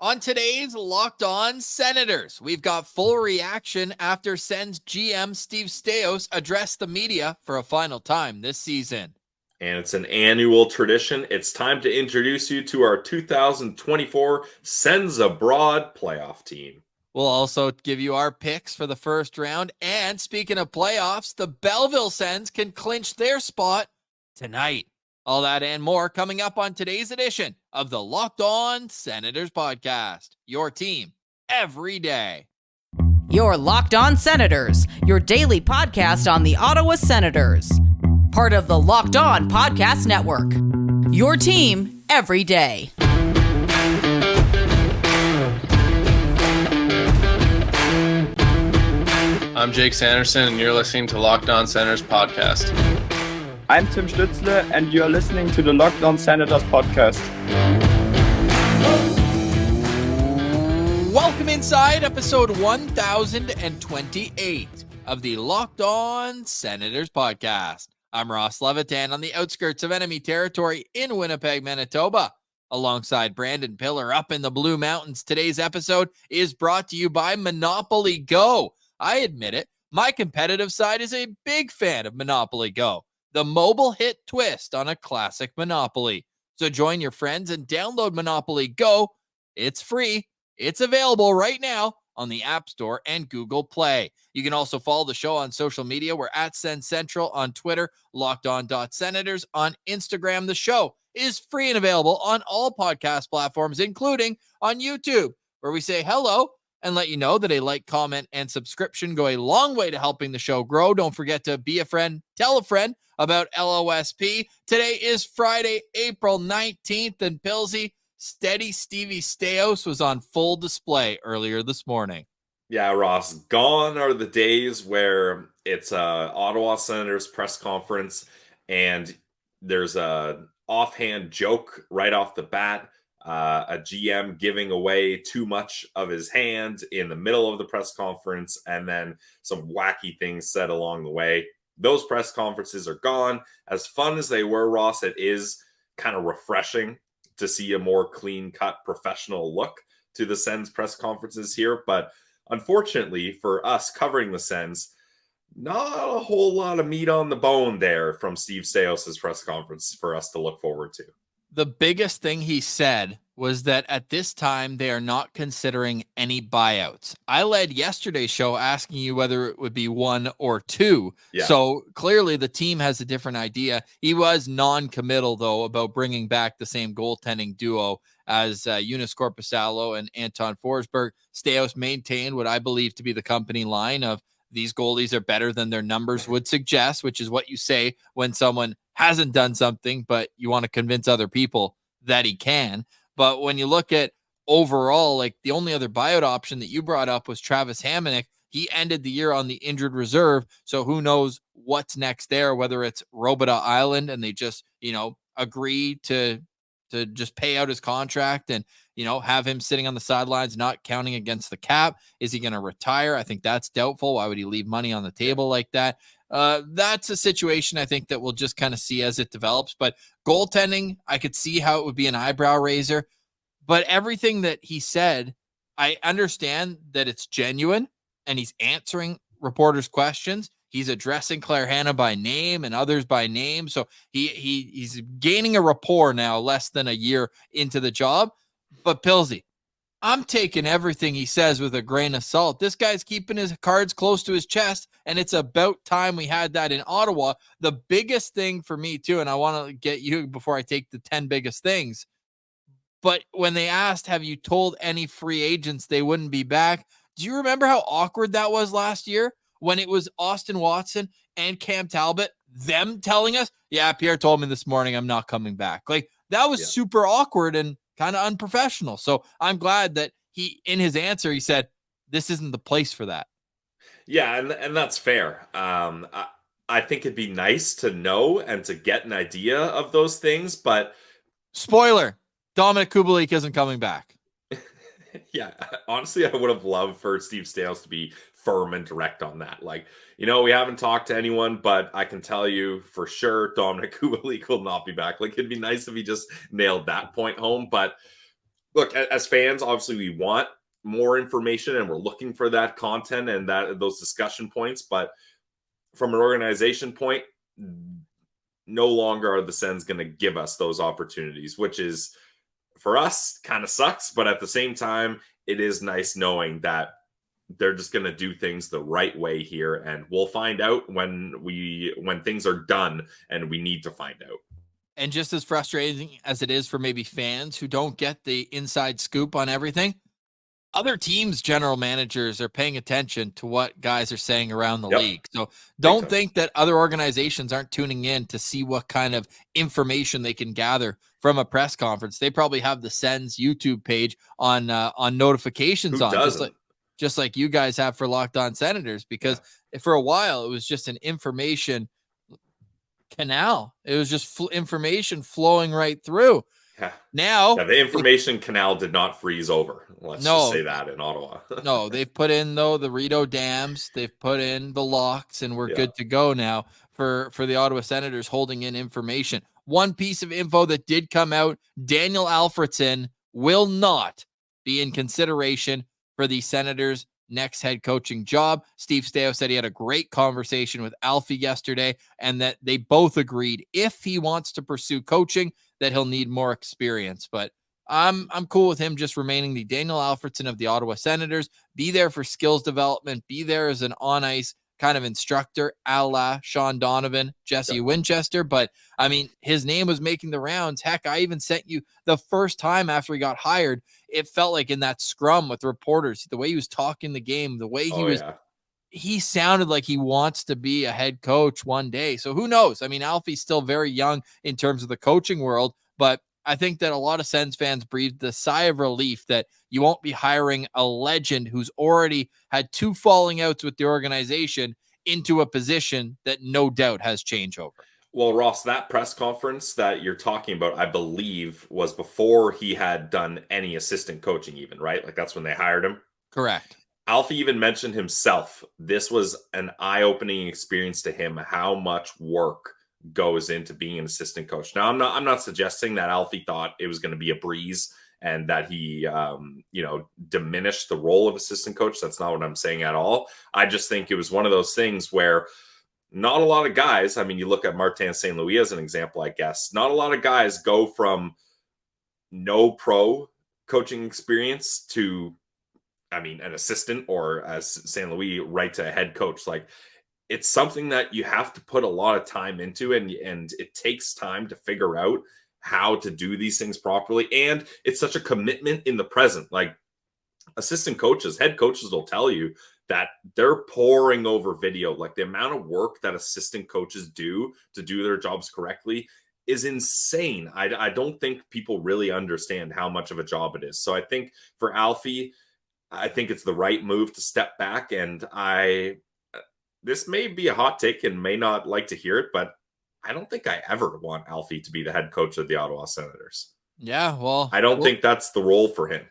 On today's Locked On Senators, we've got full reaction after Sens GM Steve Staios addressed the media for a final time this season. And it's an annual tradition. It's time to introduce you to our 2024 Sens Abroad playoff team. We'll also give you our picks for the first round. And speaking of playoffs, the Belleville Sens can clinch their spot tonight. All that and more coming up on today's edition of the Locked On Senators podcast. Your team every day. Your Locked On Senators, your daily podcast on the Ottawa Senators. Part of the Locked On Podcast Network. Your team every day. I'm Jake Sanderson, and you're listening to Locked On Senators podcast. I'm Tim Stützle, and you're listening to the Locked On Senators podcast. Welcome inside episode 1028 of the Locked On Senators podcast. I'm Ross Levitan on the outskirts of enemy territory in Winnipeg, Manitoba. Alongside Brandon Piller up in the Blue Mountains, today's episode is brought to you by Monopoly Go. I admit it, my competitive side is a big fan of Monopoly Go, the mobile hit twist on a classic Monopoly. So join your friends and download Monopoly Go. It's free. It's available right now on the App Store and Google Play. You can also follow the show on social media. We're at Sens Central on Twitter, LockedOn.Senators on Instagram. The show is free and available on all podcast platforms, including on YouTube, where we say hello and let you know that a like, comment, and subscription go a long way to helping the show grow. Don't forget to be a friend, tell a friend about LOSP. Today is Friday, April 19th, and Pilsy, Steady Stevie Staios was on full display earlier this morning. Yeah, Ross, gone are the days where it's a Ottawa Senators press conference and there's a offhand joke right off the bat. A GM giving away too much of his hand in the middle of the press conference, and then some wacky things said along the way. Those press conferences are gone. As fun as they were, Ross, it is kind of refreshing to see a more clean-cut professional look to the Sens press conferences here. But unfortunately for us covering the Sens, not a whole lot of meat on the bone there from Steve Staios' press conference for us to look forward to. The biggest thing he said was that at this time, they are not considering any buyouts. I led yesterday's show asking you whether it would be one or two. Yeah. So clearly the team has a different idea. He was non-committal, though, about bringing back the same goaltending duo as Joonas Korpisalo and Anton Forsberg. Staios maintained what I believe to be the company line of these goalies are better than their numbers would suggest, which is what you say when someone hasn't done something, but you want to convince other people that he can. But when you look at overall, like the only other buyout option that you brought up was Travis Hamonic. He ended the year on the injured reserve. So who knows what's next there, whether it's Robida Island and they just, agree to just pay out his contract and, have him sitting on the sidelines, not counting against the cap. Is he going to retire? I think that's doubtful. Why would he leave money on the table like that? That's a situation I think that we'll just kind of see as it develops. But goaltending, I could see how it would be an eyebrow raiser. But everything that he said, I understand that it's genuine and he's answering reporters' questions. He's addressing Claire Hanna by name and others by name. So he's gaining a rapport now, less than a year into the job. But Pilsy, I'm taking everything he says with a grain of salt. This guy's keeping his cards close to his chest, and it's about time we had that in Ottawa. The biggest thing for me, too, and I want to get you before I take the 10 biggest things, but when they asked, have you told any free agents they wouldn't be back? Do you remember how awkward that was last year when it was Austin Watson and Cam Talbot, them telling us, yeah, Pierre told me this morning I'm not coming back. Like, that was super awkward and kind of unprofessional. So I'm glad that he, in his answer, he said, this isn't the place for that. Yeah, and that's fair. I think it'd be nice to know and to get an idea of those things, but... Spoiler, Dominic Kubalk isn't coming back. Yeah, honestly, I would have loved for Steve Staios to be firm and direct on that. Like, we haven't talked to anyone, but I can tell you for sure Dominic Kubalk will not be back. Like, it'd be nice if he just nailed that point home. But look, as fans, obviously we want more information and we're looking for that content and those discussion points. But from an organization point, no longer are the Sens going to give us those opportunities, which is, for us, kind of sucks. But at the same time, it is nice knowing that they're just going to do things the right way here. And we'll find out when things are done and we need to find out. And just as frustrating as it is for maybe fans who don't get the inside scoop on everything, other teams' general managers are paying attention to what guys are saying around the league. So don't think that other organizations aren't tuning in to see what kind of information they can gather from a press conference. They probably have the Sens YouTube page on notifications Who on, doesn't? just like you guys have for Locked On Senators, because for a while it was just an information canal. It was just information flowing right through. Yeah. Now the information canal did not freeze over. Let's just say that in Ottawa. No, they've put in though the Rideau dams, they've put in the locks, and we're good to go now for the Ottawa Senators holding in information. One piece of info that did come out: Daniel Alfredsson will not be in consideration for the Senators' next head coaching job. Steve Staios said he had a great conversation with Alfie yesterday, and that they both agreed if he wants to pursue coaching, that he'll need more experience. But I'm cool with him just remaining the Daniel Alfredsson of the Ottawa Senators, be there for skills development, be there as an on-ice kind of instructor, a la Sean Donovan, Jesse Winchester. But I mean, his name was making the rounds. Heck, I even sent you the first time after he got hired, it felt like in that scrum with reporters, the way he was talking the game, the way he sounded like he wants to be a head coach one day. So who knows? I mean, Alfie's still very young in terms of the coaching world, but I think that a lot of Sens fans breathed the sigh of relief that you won't be hiring a legend who's already had 2 falling outs with the organization into a position that no doubt has changeover. Well, Ross, that press conference that you're talking about, I believe, was before he had done any assistant coaching even, right? Like that's when they hired him. Correct. Alfie even mentioned himself. This was an eye-opening experience to him, how much work goes into being an assistant coach. Now, I'm not suggesting that Alfie thought it was going to be a breeze and that he, diminished the role of assistant coach. That's not what I'm saying at all. I just think it was one of those things where not a lot of guys, I mean, you look at Martin St. Louis as an example, I guess, not a lot of guys go from no pro coaching experience to, an assistant, or as St. Louis, right to a head coach. Like, it's something that you have to put a lot of time into, and it takes time to figure out how to do these things properly. And it's such a commitment in the present. Like, assistant coaches, head coaches will tell you that they're poring over video. Like, the amount of work that assistant coaches do to do their jobs correctly is insane. I don't think people really understand how much of a job it is. So I think for Alfie, I think it's the right move to step back. And this may be a hot take and may not like to hear it, but I don't think I ever want Alfie to be the head coach of the Ottawa Senators. Yeah, well, I don't think that's the role for him.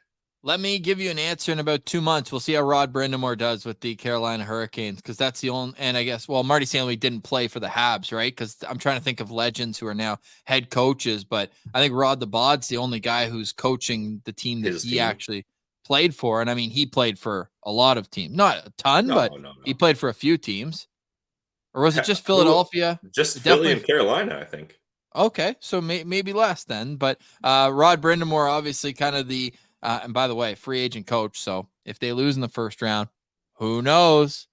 Let me give you an answer in about 2 months. We'll see how Rod Brindamore does with the Carolina Hurricanes, because that's the only, and I guess, well, Marty St. Louis didn't play for the Habs, right? Because I'm trying to think of legends who are now head coaches, but I think Rod the Bod's the only guy who's coaching the team that he actually played for. And I mean, he played for a lot of teams, not a ton, but he played for a few teams. Or was it just Philadelphia? Just Philly and Carolina, I think. Okay, so maybe less then. But Rod Brindamore, obviously kind of the, and by the way, free agent coach. So if they lose in the first round, who knows?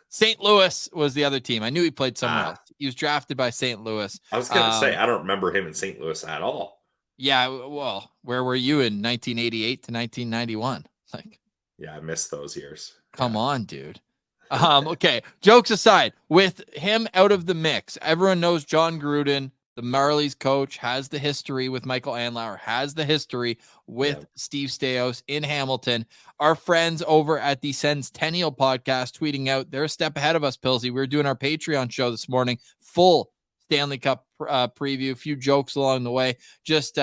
St. Louis was the other team. I knew he played somewhere else. He was drafted by St. Louis. I was going to say, I don't remember him in St. Louis at all. Yeah, well, where were you in 1988 to 1991? Like, yeah, I missed those years. Come on, dude. Okay, jokes aside, with him out of the mix, everyone knows John Gruden, the Marlies coach, has the history with Michael Andlauer, has the history with Steve Staios in Hamilton. Our friends over at the Centennial podcast tweeting out, they're a step ahead of us, Pilsy. We were doing our Patreon show this morning, full Stanley Cup preview, a few jokes along the way, just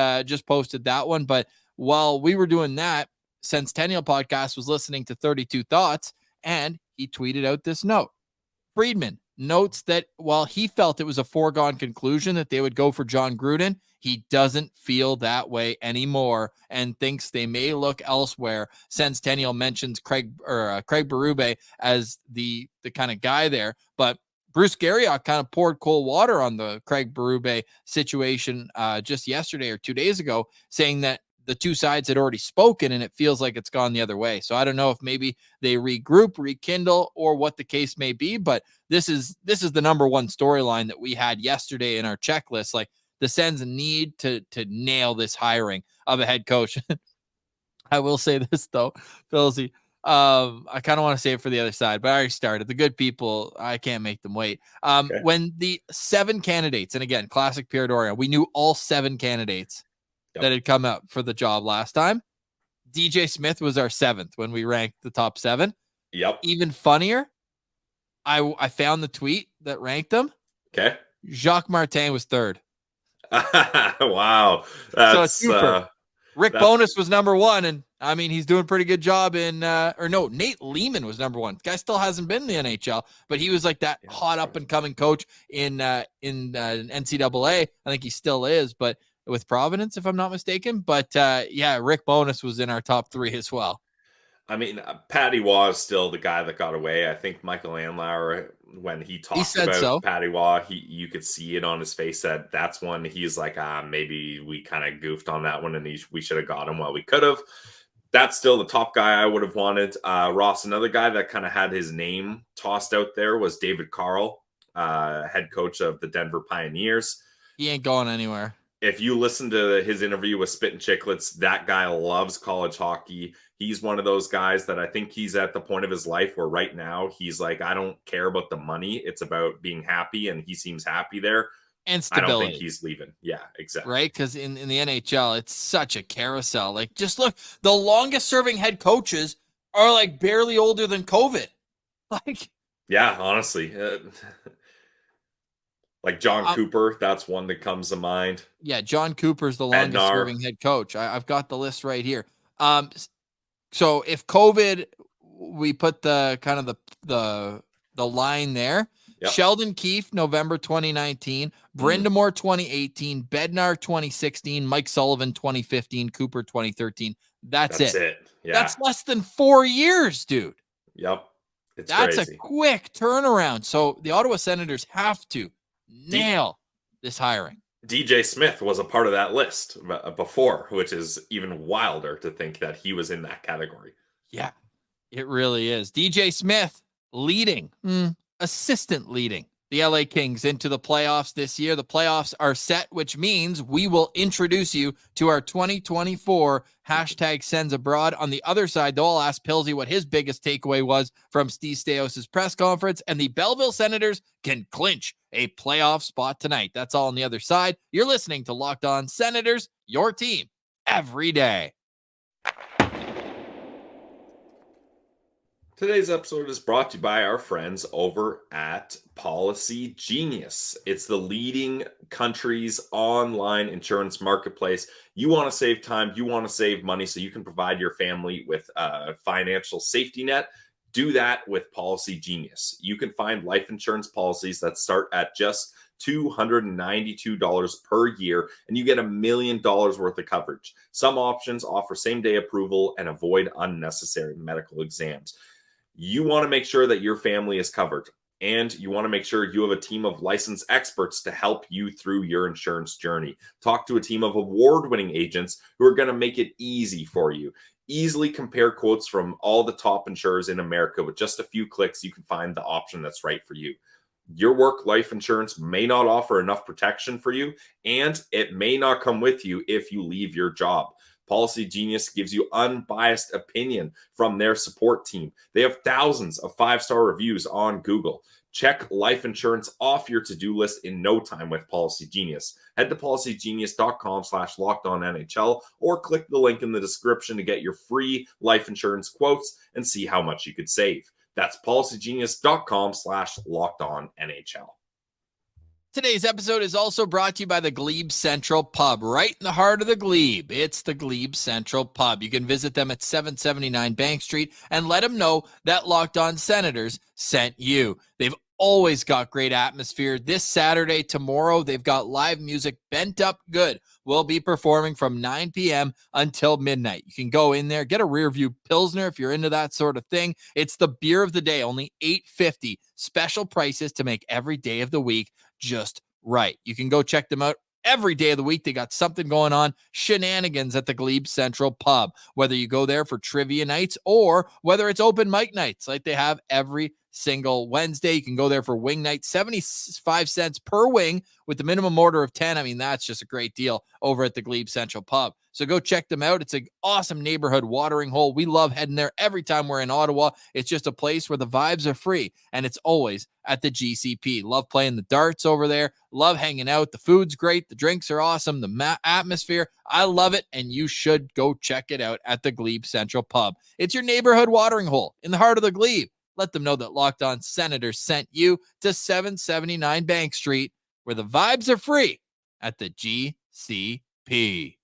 posted that one. But while we were doing that, Centennial podcast was listening to 32 Thoughts, and he tweeted out this note. Friedman, notes that while he felt it was a foregone conclusion that they would go for John Gruden, he doesn't feel that way anymore and thinks they may look elsewhere. Centennial mentions Craig Berube as the kind of guy there, but Bruce Garriock kind of poured cold water on the Craig Berube situation just yesterday or 2 days ago, saying that the two sides had already spoken and it feels like it's gone the other way. So I don't know if maybe they regroup, rekindle, or what the case may be, but this is the number one storyline that we had yesterday in our checklist. Like, the Sens need to nail this hiring of a head coach. I will say this though, Philsy, I kind of want to save it for the other side, but I already started. The good people, I can't make them wait. Okay. When the 7 candidates, and again, classic Pierre Dorion, we knew all 7 candidates that had come up for the job last time. DJ Smith was our 7th when we ranked the top 7. Yep. Even funnier, I found the tweet that ranked them. Okay. Jacques Martin was 3rd. Wow. That's Rick Bowness was number 1, and I mean, he's doing a pretty good job in Nate Lehman was number 1. The guy still hasn't been in the NHL, but he was like that hot up and coming coach in NCAA. I think he still is, but with Providence, if I'm not mistaken. But Rick Bowness was in our top 3 as well. I mean, Patty Waugh is still the guy that got away. I think Michael Andlauer, when he talked about Patty Waugh, you could see it on his face that that's when he's like, maybe we kind of goofed on that one and we should have got him while we could have. That's still the top guy I would have wanted. Ross, another guy that kind of had his name tossed out there was David Carl, head coach of the Denver Pioneers. He ain't going anywhere. If you listen to his interview with Spit and Chicklets, that guy loves college hockey. He's one of those guys that I think he's at the point of his life where right now he's like, I don't care about the money. It's about being happy, and he seems happy there. And stability. I don't think he's leaving. Yeah, exactly. Right? Because in the NHL, it's such a carousel. Like, just look, the longest serving head coaches are like barely older than COVID. Like, yeah, honestly. Like John Cooper, that's one that comes to mind. Yeah, John Cooper's the longest serving head coach. I've got the list right here. So if COVID, we put the kind of the line there. Yep. Sheldon Keefe, November 2019, Brindamore 2018, Bednar 2016, Mike Sullivan 2015, Cooper 2013. That's it. Yeah. That's less than 4 years, dude. Yep. That's crazy. A quick turnaround. So the Ottawa Senators have to nail this hiring. DJ Smith was a part of that list before, which is even wilder to think that he was in that category. Yeah, it really is. DJ Smith leading, assistant leading the LA Kings into the playoffs this year. The playoffs are set, which means we will introduce you to our 2024 hashtag Sens Abroad. On the other side, though, I'll ask Pilsy what his biggest takeaway was from Steve Staios' press conference, and the Belleville Senators can clinch a playoff spot tonight. That's all on the other side. You're listening to Locked On Senators, your team every day. Today's episode is brought to you by our friends over at Policy Genius. It's the leading country's online insurance marketplace. You want to save time, you want to save money so you can provide your family with a financial safety net. Do that with Policy Genius. You can find life insurance policies that start at just $292 per year, and you get $1 million worth of coverage. Some options offer same-day approval and avoid unnecessary medical exams. You want to make sure that your family is covered, and you want to make sure you have a team of licensed experts to help you through your insurance journey. Talk to a team of award-winning agents who are going to make it easy for you. Easily compare quotes from all the top insurers in America. With just a few clicks, you can find the option that's right for you. Your work life insurance may not offer enough protection for you, and it may not come with you if you leave your job. Policy Genius gives you unbiased opinion from their support team. They have thousands of 5-star reviews on Google. Check life insurance off your to-do list in no time with Policy Genius. Head to policygenius.com/lockedonnhl or click the link in the description to get your free life insurance quotes and see how much you could save. That's policygenius.com/lockedonnhl. Today's episode is also brought to you by the GLEBE Central Pub, right in the heart of the Glebe. It's the GLEBE Central Pub. You can visit them at 779 Bank Street and let them know that Locked On Senators sent you. They've always got great atmosphere. This Saturday, tomorrow, they've got live music. Bent Up Good will be performing from 9 p.m. until midnight. You can go in there, get a rear view Pilsner if you're into that sort of thing. It's the beer of the day, only $8.50. Special prices to make every day of the week just right. You can go check them out. Every day of the week, they got something going on, shenanigans at the GLEBE Central Pub, whether you go there for trivia nights or whether it's open mic nights like they have every single Wednesday. You can go there for wing night, 75 cents per wing with the minimum order of 10. I mean, that's just a great deal over at the GLEBE Central Pub. So go check them out. It's an awesome neighborhood watering hole. We love heading there every time we're in Ottawa. It's just a place where the vibes are free, and it's always at the GCP. Love playing the darts over there. Love hanging out. The food's great. The drinks are awesome. The atmosphere, I love it, and you should go check it out at the GLEBE Central Pub. It's your neighborhood watering hole in the heart of the Glebe. Let them know that Locked On Senators sent you to 779 Bank Street, where the vibes are free at the GCP.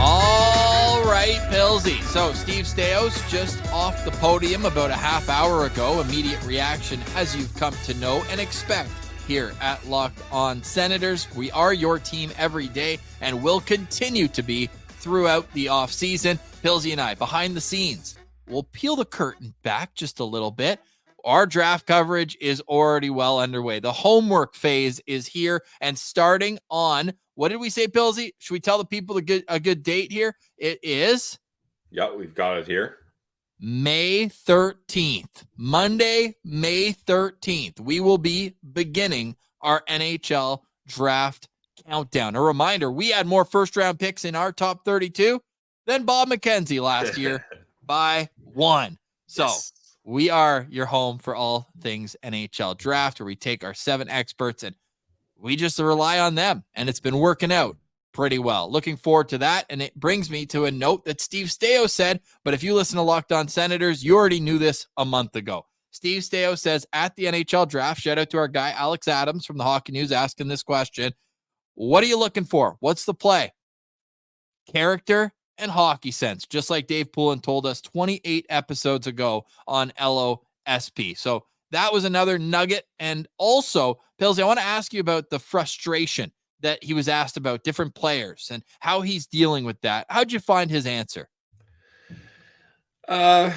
All right, Pilsy. So Steve Staios just off the podium about a half hour ago. Immediate reaction, as you've come to know and expect here at Locked On Senators. We are your team every day and will continue to be throughout the offseason. Pilsy and I, behind the scenes, we'll peel the curtain back just a little bit. Our draft coverage is already well underway. The homework phase is here and starting on, what did we say, Pilsy? Should we tell the people a good date here? It is? Yeah, we've got it here. May 13th, Monday, May 13th, we will be beginning our NHL draft countdown. A reminder, we had more first-round picks in our top 32 than Bob McKenzie last year by one. So yes, we are your home for all things NHL draft, where we take our 7 experts and we just rely on them, and it's been working out pretty well. Looking forward to that. And it brings me to a note that Steve Staios said, but if you listen to Locked On Senators, you already knew this a month ago. Steve Staios says at the NHL draft, shout out to our guy, Alex Adams from the Hockey News, asking this question. What are you looking for? What's the play? Character and hockey sense, just like Dave Poulin told us 28 episodes ago on LOSP. So that was another nugget. And also, Pilsy, I want to ask you about the frustration that he was asked about different players and how he's dealing with that. How'd you find his answer? I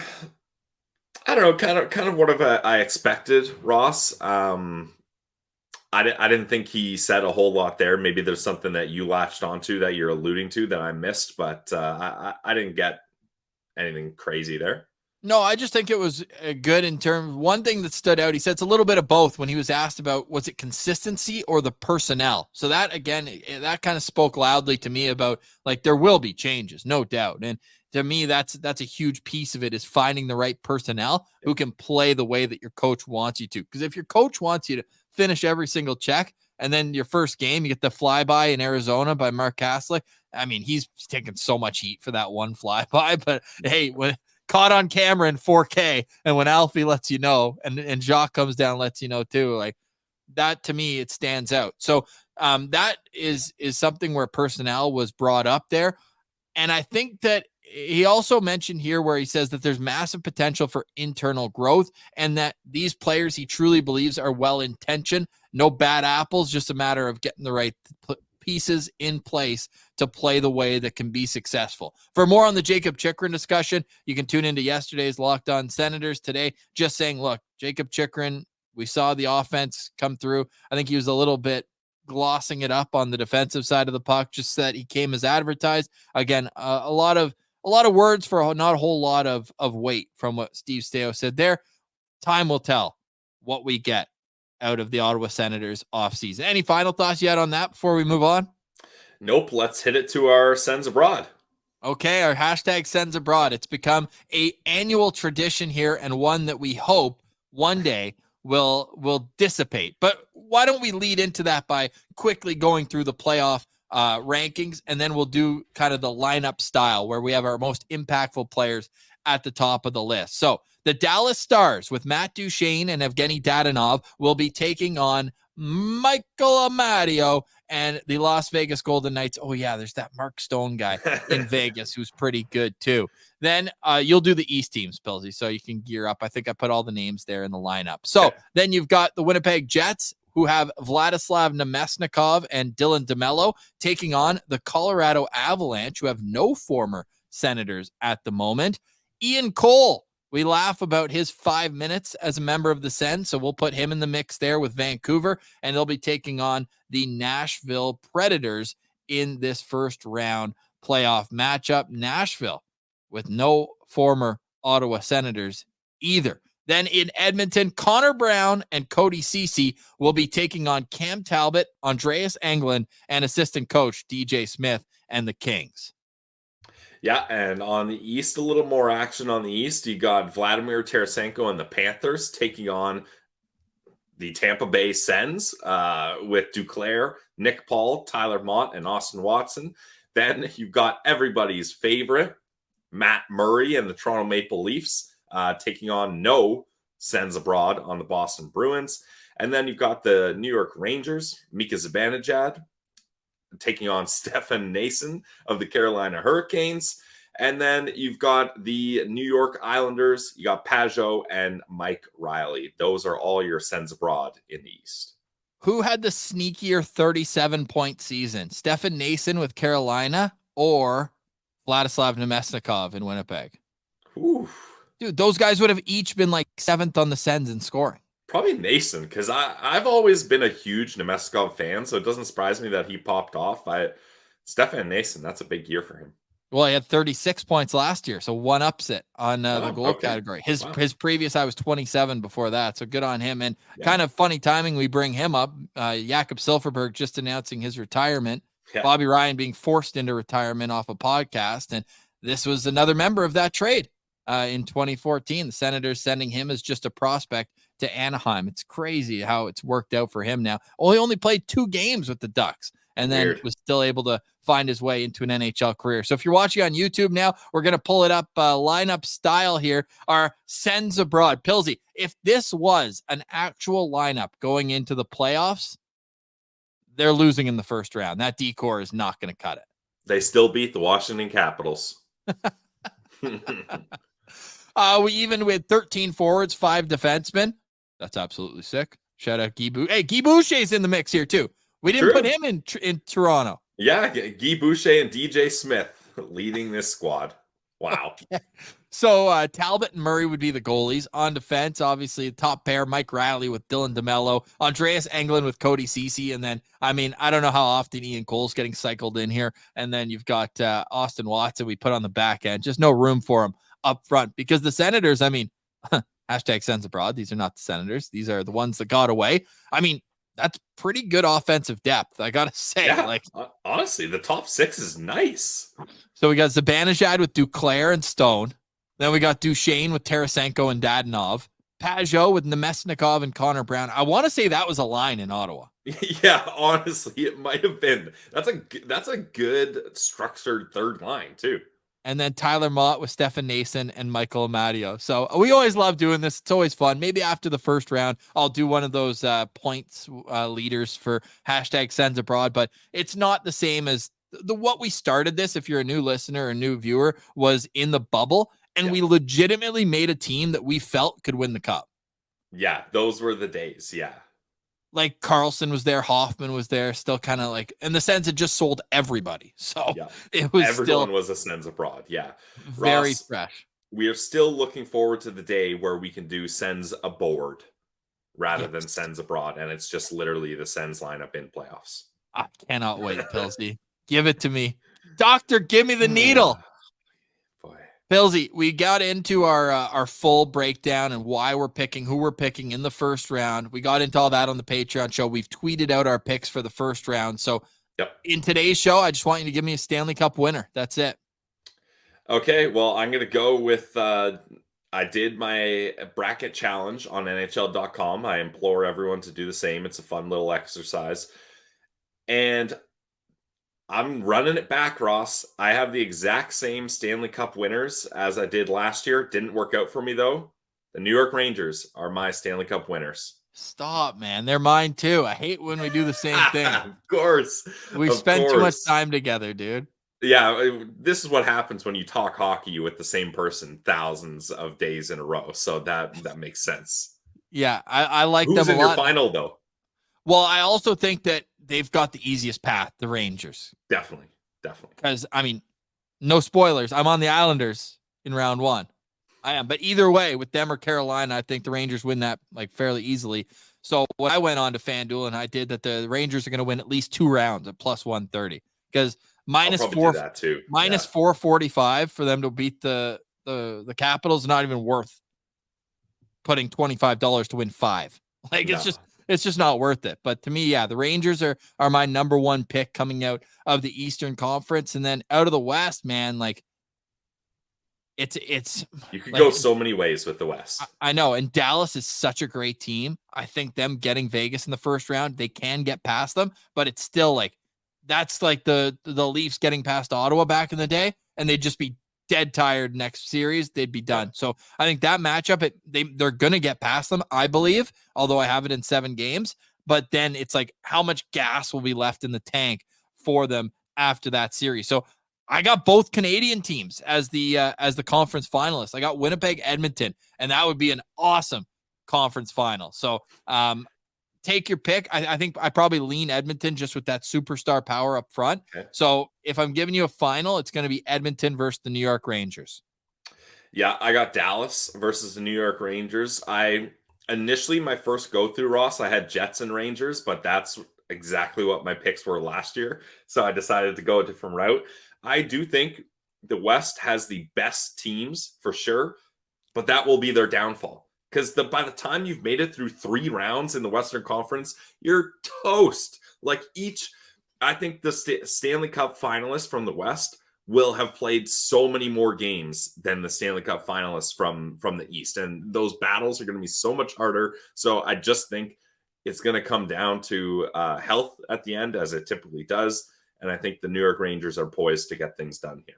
don't know, kind of what I expected, Ross. I didn't think he said a whole lot there. Maybe there's something that you latched onto that you're alluding to that I missed, but I didn't get anything crazy there. No, I just think it was good in terms. One thing that stood out, he said it's a little bit of both when he was asked about, was it consistency or the personnel? So that, again, that kind of spoke loudly to me about, like, there will be changes, no doubt. And to me, that's a huge piece of it, is finding the right personnel who can play the way that your coach wants you to. Because if your coach wants you to finish every single check, and then your first game, you get the flyby in Arizona by Mark Kaslick. I mean, he's taken so much heat for that one flyby, but hey, when caught on camera in 4K, and when Alfie lets you know, and Jacques comes down and lets you know too, like that, to me, it stands out. So that is something where personnel was brought up there. And I think that he also mentioned here where he says that there's massive potential for internal growth, and that these players he truly believes are well-intentioned, no bad apples, just a matter of getting the right pieces in place to play the way that can be successful. For more on the Jacob Chychrun discussion, you can tune into yesterday's Locked On Senators today, just saying, look, Jacob Chychrun, we saw the offense come through. I think he was a little bit glossing it up on the defensive side of the puck, just that he came as advertised. Again, a lot of words for not a whole lot of weight from what Steve Staios said there. Time will tell what we get out of the Ottawa Senators offseason. Any final thoughts you had on that before we move on? Nope. Let's hit it to our Sens Abroad. Okay, our hashtag Sens Abroad. It's become an annual tradition here, and one that we hope one day will dissipate. But why don't we lead into that by quickly going through the playoff rankings, and then we'll do kind of the lineup style where we have our most impactful players at the top of the list. So the Dallas Stars with Matt Duchene and Evgeny Dadonov will be taking on Michael Amadio and the Las Vegas Golden Knights. Oh, yeah, there's that Mark Stone guy in Vegas who's pretty good, too. Then you'll do the East teams, Pilsy, so you can gear up. I think I put all the names there in the lineup. So then you've got the Winnipeg Jets, who have Vladislav Nemesnikov and Dylan DeMello taking on the Colorado Avalanche, who have no former Senators at the moment. Ian Cole, we laugh about his 5 minutes as a member of the Sens, so we'll put him in the mix there with Vancouver, and they'll be taking on the Nashville Predators in this first round playoff matchup. Nashville with no former Ottawa Senators either. Then in Edmonton, Connor Brown and Cody Ceci will be taking on Cam Talbot, Andreas Englund, and assistant coach DJ Smith and the Kings. Yeah, and on the East, a little more action on the East. You got Vladimir Tarasenko and the Panthers taking on the Tampa Bay Sens with Duclair, Nick Paul, Tyler Mott, and Austin Watson. Then you've got everybody's favorite, Matt Murray and the Toronto Maple Leafs taking on no Sens abroad on the Boston Bruins. And then you've got the New York Rangers, Mika Zibanejad, taking on Stefan Nason of the Carolina Hurricanes. And then you've got the New York Islanders. You got Pajot and Mike Riley. Those are all your Sens abroad in the East. Who had the sneakier 37-point season? Stefan Nason with Carolina or Vladislav Nemesnikov in Winnipeg? Ooh. Dude, those guys would have each been like 7th on the Sens in scoring. Probably Nason, because I've always been a huge Nemesnikov fan, so it doesn't surprise me that he popped off. Stefan Nason, that's a big year for him. Well, he had 36 points last year, so one upset on the goal category. His previous, I was 27 before that, so good on him. And kind of funny timing, we bring him up. Jakob Silfverberg just announcing his retirement. Yeah. Bobby Ryan being forced into retirement off a podcast, and this was another member of that trade. In 2014, the Senators sending him as just a prospect to Anaheim. It's crazy how it's worked out for him now. He only played 2 games with the Ducks and then was still able to find his way into an NHL career. So if you're watching on YouTube now, we're going to pull it up lineup style here. Our Sens abroad. Pilsy, if this was an actual lineup going into the playoffs, they're losing in the first round. That decor is not going to cut it. They still beat the Washington Capitals. We even with 13 forwards, 5 defensemen. That's absolutely sick. Shout out Guy Boucher. Hey, Guy Boucher's in the mix here too. We didn't put him in Toronto. Yeah, Guy Boucher and DJ Smith leading this squad. Wow. So Talbot and Murray would be the goalies. On defense, obviously, the top pair, Mike Riley with Dylan DeMello, Andreas Englund with Cody Ceci, and then, I don't know how often Ian Cole's getting cycled in here. And then you've got Austin Watson we put on the back end. Just no room for him up front because the Senators, hashtag Sens abroad. These are not the Senators. These are the ones that got away. That's pretty good offensive depth, I gotta say. Yeah, honestly, the top 6 is nice. So we got Zibanejad with Duclair and Stone. Then we got Duchesne with Tarasenko and Dadonov. Pajot with Nemesnikov and Connor Brown. I want to say that was a line in Ottawa. Yeah, honestly, it might have been. That's a good structured third line too. And then Tyler Mott with Stefan Nason and Michael Amadio. So we always love doing this. It's always fun. Maybe after the first round, I'll do one of those points leaders for hashtag Sens abroad, but it's not the same as what we started this. If you're a new listener or new viewer, was in the bubble. And we legitimately made a team that we felt could win the cup. Yeah, those were the days. Yeah. Like Carlson was there, Hoffman was there, still kind of like, in the Sens had just sold everybody. So it was everyone was a Sens abroad. Yeah. Very Ross, fresh. We are still looking forward to the day where we can do Sens aboard rather than Sens abroad. And it's just literally the Sens lineup in playoffs. I cannot wait, Pilsy. Give it to me. Doctor, give me the needle. Pilsy, we got into our full breakdown and why we're picking, who we're picking in the first round. We got into all that on the Patreon show. We've tweeted out our picks for the first round. So in today's show, I just want you to give me a Stanley Cup winner. That's it. Okay, well, I'm going to go with I did my bracket challenge on NHL.com. I implore everyone to do the same. It's a fun little exercise. And I'm running it back, Ross. I have the exact same Stanley Cup winners as I did last year. Didn't work out for me, though. The New York Rangers are my Stanley Cup winners. Stop, man. They're mine too. I hate when we do the same thing. Of course. We've spent too much time together, dude. Yeah, this is what happens when you talk hockey with the same person thousands of days in a row. So that makes sense. Yeah, I like Who's them a in lot. your final, though? Well, I also think that they've got the easiest path, the Rangers. Definitely. Because, I mean, no spoilers. I'm on the Islanders in round 1. I am. But either way, with them or Carolina, I think the Rangers win that like fairly easily. So when I went on to FanDuel and I did that, the Rangers are going to win at least 2 rounds at plus 130 because minus 445 for them to beat the Capitals is not even worth putting $25 to win 5. Like it's just not worth it. But to me, yeah, the Rangers are my number 1 pick coming out of the Eastern Conference, and then out of the West, man, like it's you could like, go so many ways with the West. I know, and Dallas is such a great team. I think them getting Vegas in the first round, they can get past them, but it's still like that's like the Leafs getting past Ottawa back in the day, and they'd just be dead tired next series. They'd be done. So I think that matchup, they're going to get past them, I believe, although I have it in 7 games. But then it's like how much gas will be left in the tank for them after that series. So I got both Canadian teams as the conference finalists. I got Winnipeg, Edmonton, and that would be an awesome conference final. So take your pick. I think I probably lean Edmonton just with that superstar power up front. Okay. So if I'm giving you a final, it's going to be Edmonton versus the New York Rangers. Yeah, I got Dallas versus the New York Rangers. Initially, my first go-through, Ross, I had Jets and Rangers, but that's exactly what my picks were last year. So I decided to go a different route. I do think the West has the best teams for sure, but that will be their downfall. Because by the time you've made it through 3 rounds in the Western Conference, you're toast. Like I think the Stanley Cup finalists from the West will have played so many more games than the Stanley Cup finalists from the East. And those battles are going to be so much harder. So I just think it's going to come down to health at the end, as it typically does. And I think the New York Rangers are poised to get things done here.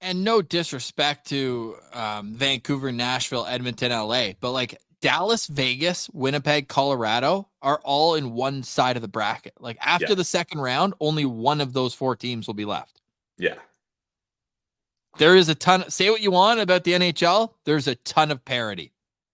And no disrespect to Vancouver, Nashville, Edmonton, LA, but like Dallas, Vegas, Winnipeg, Colorado are all in one side of the bracket. Like after the second round, only one of those 4 teams will be left. Yeah. There is a ton. Say what you want about the NHL. There's a ton of parity.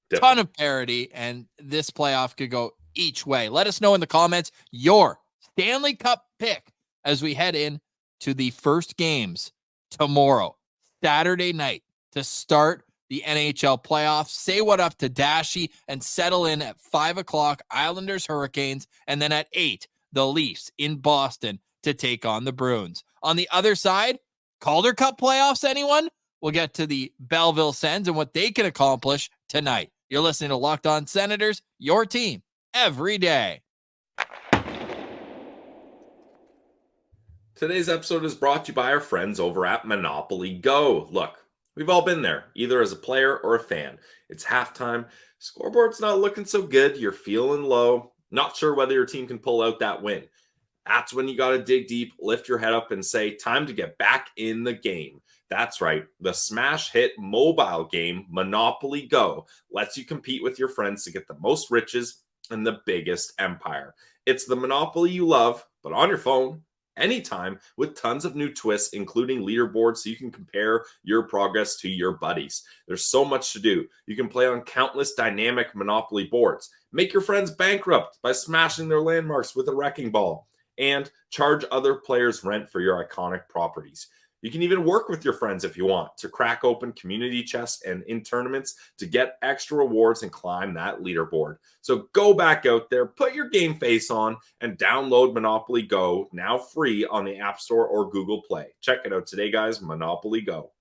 Definitely. Ton of parity. And this playoff could go each way. Let us know in the comments your Stanley Cup pick as we head in to the first games tomorrow, Saturday night, to start the NHL playoffs. Say what up to Dashy and settle in at 5:00, Islanders, Hurricanes, and then at 8, the Leafs in Boston to take on the Bruins. On the other side, Calder Cup playoffs, anyone? We'll get to the Belleville Sens and what they can accomplish tonight. You're listening to Locked On Senators, your team every day. Today's episode is brought to you by our friends over at Monopoly Go. Look, we've all been there, either as a player or a fan. It's halftime, scoreboard's not looking so good, you're feeling low, not sure whether your team can pull out that win. That's when you got to dig deep, lift your head up, and say, time to get back in the game. That's right, the smash hit mobile game, Monopoly Go, lets you compete with your friends to get the most riches and the biggest empire. It's the Monopoly you love, but on your phone, anytime, with tons of new twists, including leaderboards, so you can compare your progress to your buddies. There's so much to do. You can play on countless dynamic Monopoly boards, make your friends bankrupt by smashing their landmarks with a wrecking ball, and charge other players rent for your iconic properties. You can even work with your friends if you want to crack open community chests and in tournaments to get extra rewards and climb that leaderboard. So go back out there, put your game face on, and download Monopoly Go, now free on the App Store or Google Play. Check it out today, guys. Monopoly Go.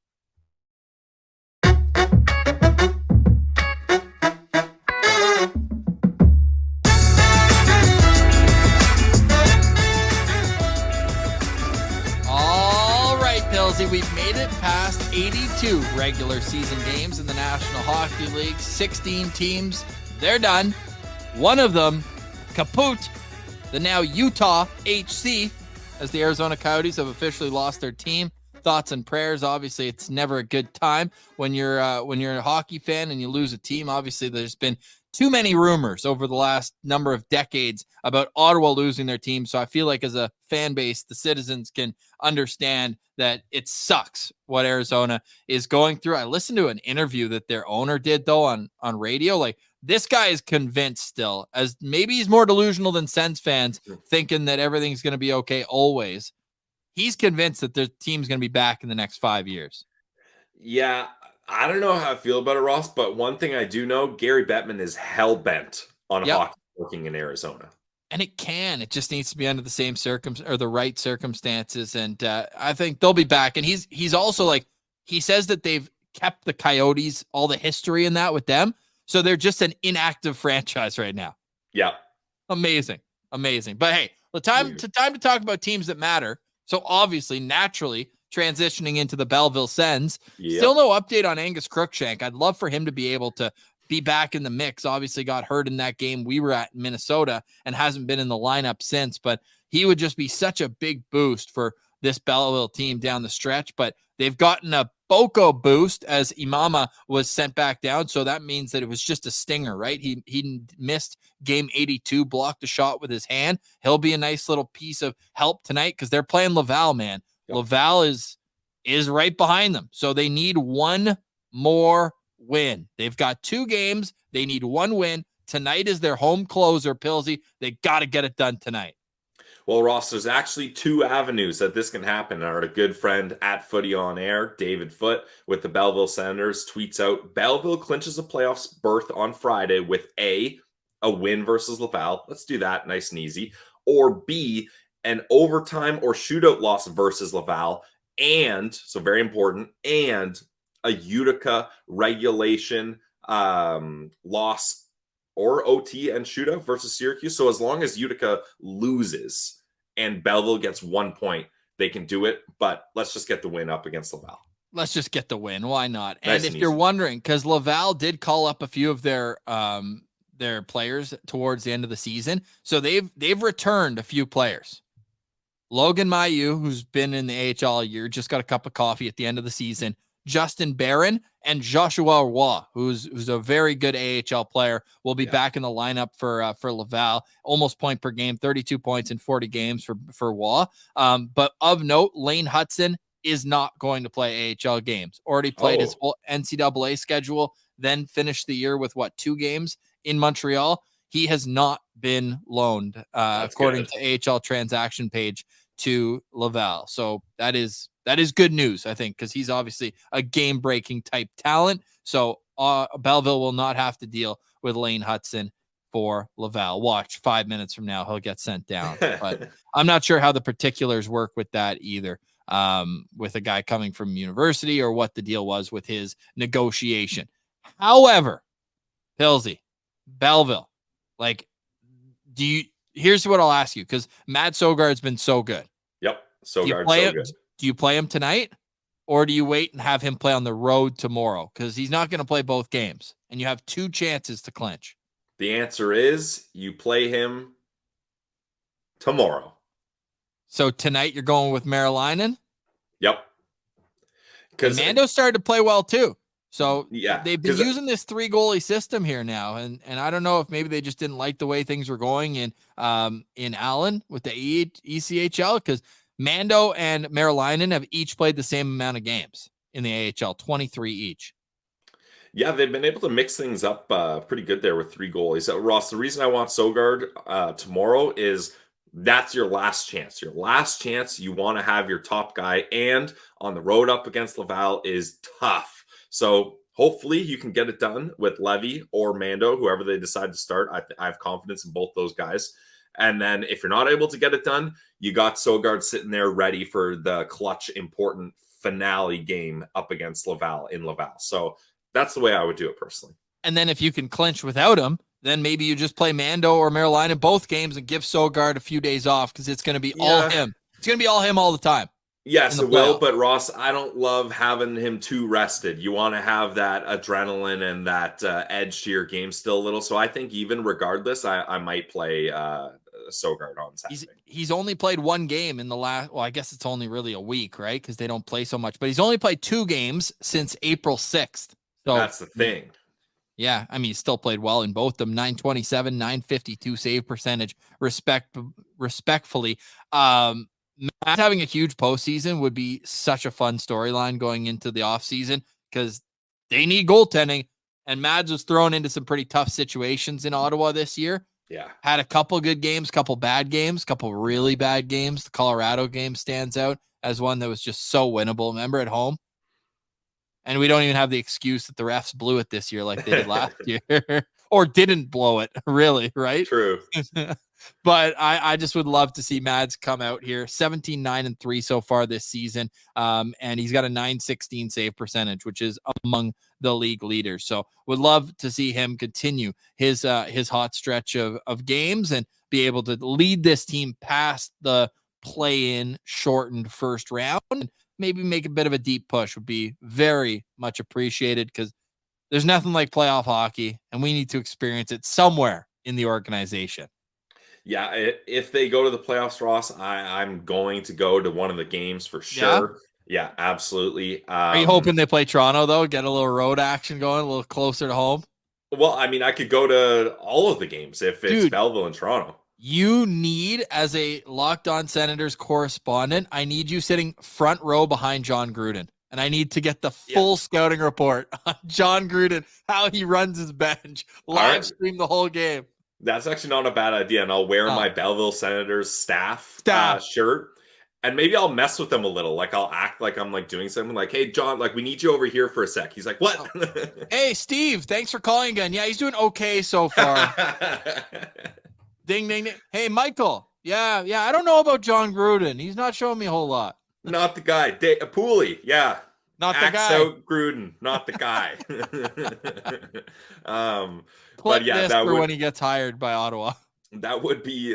We've made it past 82 regular season games in the National Hockey League. 16 teams, they're done. One of them, kaput, the now Utah HC, as the Arizona Coyotes have officially lost their team. Thoughts and prayers. Obviously, it's never a good time when you're a hockey fan and you lose a team. Obviously, there's been too many rumors over the last number of decades about Ottawa losing their team. So I feel like as a fan base, the citizens can understand that it sucks what Arizona is going through. I listened to an interview that their owner did, though, on radio. Like, this guy is convinced still, as maybe he's more delusional than Sens fans, thinking that everything's going to be okay always. He's convinced that their team's going to be back in the next 5 years. Yeah, I don't know how I feel about it, Ross, but one thing I do know, Gary Bettman is hell-bent on hockey working in Arizona. And it just needs to be under the same the right circumstances. And I think they'll be back. And he's also like, he says that they've kept the Coyotes, all the history in that with them. So they're just an inactive franchise right now. Yeah. Amazing. But hey, time to talk about teams that matter. So obviously, naturally, transitioning into the Belleville Sens. Yep. Still no update on Angus Crookshank. I'd love for him to be able to be back in the mix. Obviously got hurt in that game we were at in Minnesota and hasn't been in the lineup since, but he would just be such a big boost for this Belleville team down the stretch. But they've gotten a Boko boost as Imama was sent back down. So that means that it was just a stinger, right? He missed game 82, blocked a shot with his hand. He'll be a nice little piece of help tonight because they're playing Laval, man. Yep. Laval is right behind them. So they need one more win. They've got 2 games. They need 1 win. Tonight is their home closer, Pilsy. They got to get it done tonight. Well, Ross, there's actually 2 avenues that this can happen. Our good friend at Footy on Air, David Foote, with the Belleville Senators, tweets out, Belleville clinches a playoffs berth on Friday with A, a win versus Laval. Let's do that nice and easy. Or B, an overtime or shootout loss versus Laval. And, so very important, and a Utica regulation loss or OT and shootout versus Syracuse. So as long as Utica loses and Belleville gets 1 point, they can do it. But let's just get the win up against Laval. Let's just get the win. Why not? Nice and if you're wondering, because Laval did call up a few of their players towards the end of the season. So they've returned a few players. Logan Mailloux, who's been in the AHL all year, just got a cup of coffee at the end of the season. Justin Barron and Joshua Roy, who's a very good AHL player, will be back in the lineup for Laval. Almost point per game, 32 points in 40 games for Roy. But of note, Lane Hudson is not going to play AHL games. Already played his whole NCAA schedule, then finished the year with 2 games in Montreal. He has not been loaned, according to AHL transaction page, to Laval. So that is good news, I think, because he's obviously a game-breaking type talent. So Belleville will not have to deal with Lane Hudson for Laval. Watch, 5 minutes from now, he'll get sent down. But I'm not sure how the particulars work with that either, with a guy coming from university or what the deal was with his negotiation. However, Pilsy, Belleville, here's what I'll ask you, because Matt Sogard's been so good. Yep. Sogard's so good. Do you play him tonight, or do you wait and have him play on the road tomorrow? Because he's not going to play both games, and you have 2 chances to clinch. The answer is you play him tomorrow. So tonight you're going with Marilainen? Yep. Because Mando started to play well too. So they've been using this 3-goalie system here now, and I don't know if maybe they just didn't like the way things were going in Allen with the ECHL, because Mando and Marilainen have each played the same amount of games in the AHL, 23 each. Yeah, they've been able to mix things up pretty good there with 3 goalies. Ross, the reason I want Sogard tomorrow is that's your last chance. Your last chance, you want to have your top guy, and on the road up against Laval is tough. So hopefully you can get it done with Levy or Mando, whoever they decide to start. I have confidence in both those guys. And then if you're not able to get it done, you got Sogard sitting there ready for the clutch, important finale game up against Laval in Laval. So that's the way I would do it personally. And then if you can clinch without him, then maybe you just play Mando or Marilainen in both games and give Sogard a few days off, because it's going to be all him. It's going to be all him all the time. Yes, it will, but Ross, I don't love having him too rested. You want to have that adrenaline and that edge to your game still a little. So I think even regardless, I might play Sogard on Saturday. He's only played 1 game in the last, well, I guess it's only really a week, right? Because they don't play so much. But he's only played 2 games since April 6th. So that's the thing. Yeah, I mean, he still played well in both them. 927, 952 save percentage, respectfully. Matt having a huge postseason would be such a fun storyline going into the offseason because they need goaltending. And Mads was thrown into some pretty tough situations in Ottawa this year. Yeah. Had a couple good games, couple bad games, couple really bad games. The Colorado game stands out as one that was just so winnable. Remember at home? And we don't even have the excuse that the refs blew it this year like they did last year or didn't blow it, really, right? True. But I just would love to see Mads come out here. 17-9-3 so far this season. And he's got a 916 save percentage, which is among the league leaders. So would love to see him continue his hot stretch of games and be able to lead this team past the play-in shortened first round. Maybe make a bit of a deep push would be very much appreciated because there's nothing like playoff hockey and we need to experience it somewhere in the organization. Yeah, if they go to the playoffs, Ross, I'm going to go to one of the games for sure. Yeah, absolutely. Are you hoping they play Toronto, though? Get a little road action going, a little closer to home? Well, I mean, I could go to all of the games if it's Belleville and Toronto. You need, as a Locked On Senators correspondent, I need you sitting front row behind John Gruden. And I need to get the full scouting report on John Gruden, how he runs his bench, live stream the whole game. That's actually not a bad idea. And I'll wear my Belleville Senators staff shirt. And maybe I'll mess with them a little. Like I'll act like I'm like doing something like, hey, John, like we need you over here for a sec. He's like, what? Hey, Steve, thanks for calling again. Yeah, he's doing okay so far. Ding, ding, ding. Hey, Michael. Yeah. I don't know about John Gruden. He's not showing me a whole lot. Not the guy. Pooley. Yeah. Not the guy. Out Gruden. Not the guy. But yeah, that for when he gets hired by Ottawa. That would be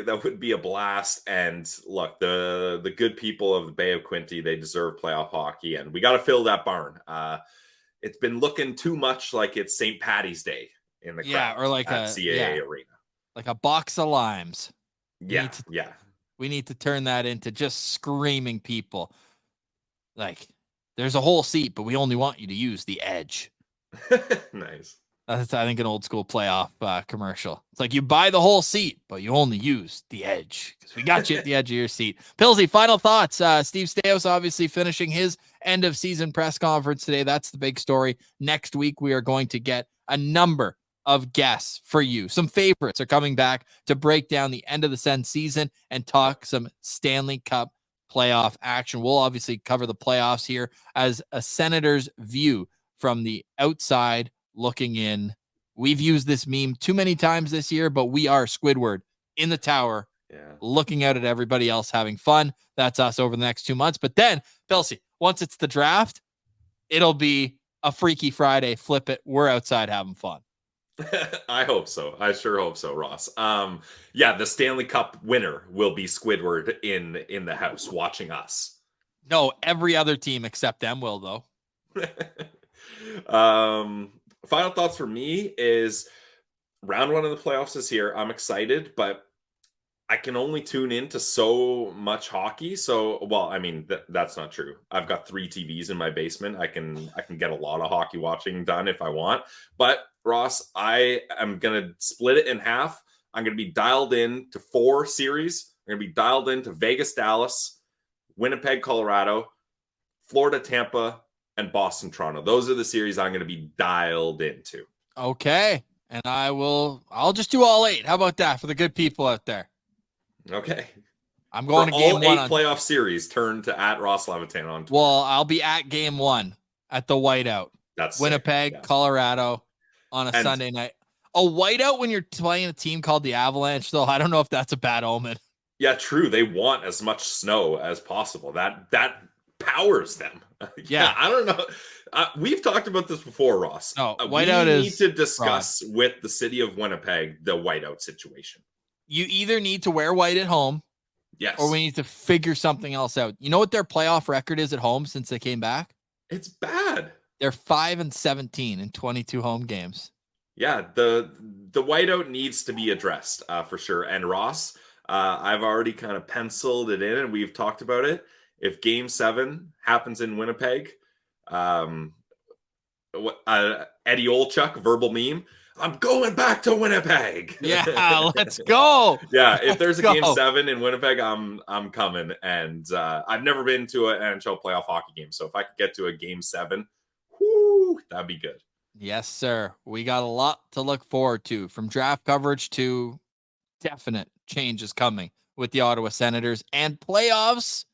a blast. And look, the good people of the Bay of Quinte, they deserve playoff hockey, and we got to fill that barn. It's been looking too much like it's St. Patty's Day in the crowd, or like a CAA arena, like a box of limes. We need to turn that into just screaming people. Like there's a whole seat, but we only want you to use the edge. Nice. That's, I think, an old school playoff commercial. It's like you buy the whole seat, but you only use the edge because we got you at the edge of your seat. Pillsy, final thoughts. Steve Staios obviously finishing his end of season press conference today. That's the big story. Next week, we are going to get a number of guests for you. Some favorites are coming back to break down the end of the Sens season and talk some Stanley Cup playoff action. We'll obviously cover the playoffs here as a Senators view from the outside looking in. We've used this meme too many times this year, but we are Squidward in the tower, looking out at everybody else having fun. That's us over the next 2 months. But then, Pilsy, once it's the draft, it'll be a Freaky Friday. Flip it. We're outside having fun. I hope so. I sure hope so, Ross. The Stanley Cup winner will be Squidward in the house watching us. No, every other team except them will, though. Final thoughts for me is round one of the playoffs is here. I'm excited, but I can only tune into so much hockey. So, well, I mean, that's not true. I've got 3 TVs in my basement. I can get a lot of hockey watching done if I want. But Ross, I am going to split it in half. I'm going to be dialed in to 4 series. I'm going to be dialed into Vegas, Dallas, Winnipeg, Colorado, Florida, Tampa, and Boston, Toronto. Those are the series I'm going to be dialed into. Okay. And I'll just do all 8. How about that for the good people out there? Okay. I'm going for to game all 1 8 playoff series. Turn to @Ross Levitan on Twitter. Well, I'll be at game 1 at the whiteout. That's Winnipeg, Colorado on a Sunday night. A whiteout when you're playing a team called the Avalanche, though, I don't know if that's a bad omen. Yeah, true. They want as much snow as possible. That powers them. Yeah, I don't know. We've talked about this before, Ross. No, whiteout we need to discuss with the city of Winnipeg the whiteout situation. You either need to wear white at home, or we need to figure something else out. You know what their playoff record is at home since they came back? It's bad. They're 5-17 in 22 home games. Yeah, the whiteout needs to be addressed for sure. And Ross, I've already kind of penciled it in, and we've talked about it. If Game 7 happens in Winnipeg, Eddie Olchuk verbal meme. I'm going back to Winnipeg. Yeah, let's go. Yeah, if there's a Game 7 in Winnipeg, I'm coming. And I've never been to an NHL playoff hockey game, so if I could get to a Game 7, whoo, that'd be good. Yes, sir. We got a lot to look forward to, from draft coverage to definite changes coming with the Ottawa Senators and playoffs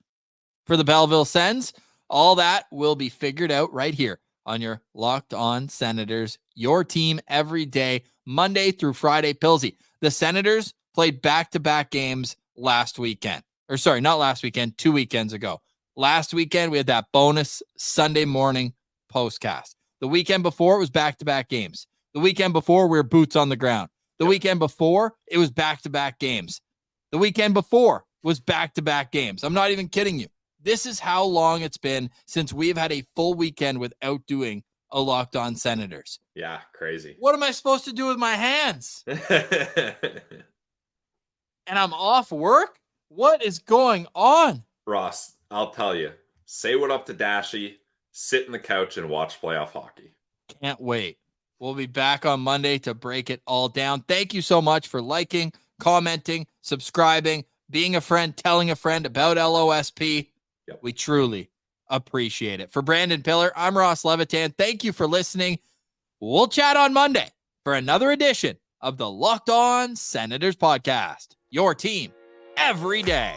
for the Belleville Sens. All that will be figured out right here on your Locked On Senators, your team every day, Monday through Friday. Pilsy, the Senators played back-to-back games last weekend. Or sorry, not last weekend, 2 weekends ago. Last weekend, we had that bonus Sunday morning postcast. The weekend before, it was back-to-back games. The weekend before, we were boots on the ground. The weekend before, it was back-to-back games. The weekend before was back-to-back games. I'm not even kidding you. This is how long it's been since we've had a full weekend without doing a Locked On Senators. Yeah, crazy. What am I supposed to do with my hands? And I'm off work? What is going on? Ross, I'll tell you. Say what up to Dashy, sit in the couch and watch playoff hockey. Can't wait. We'll be back on Monday to break it all down. Thank you so much for liking, commenting, subscribing, being a friend, telling a friend about LOSP. Yep. We truly appreciate it. For Brandon Piller, I'm Ross Levitan. Thank you for listening. We'll chat on Monday for another edition of the Locked On Senators podcast. Your team every day.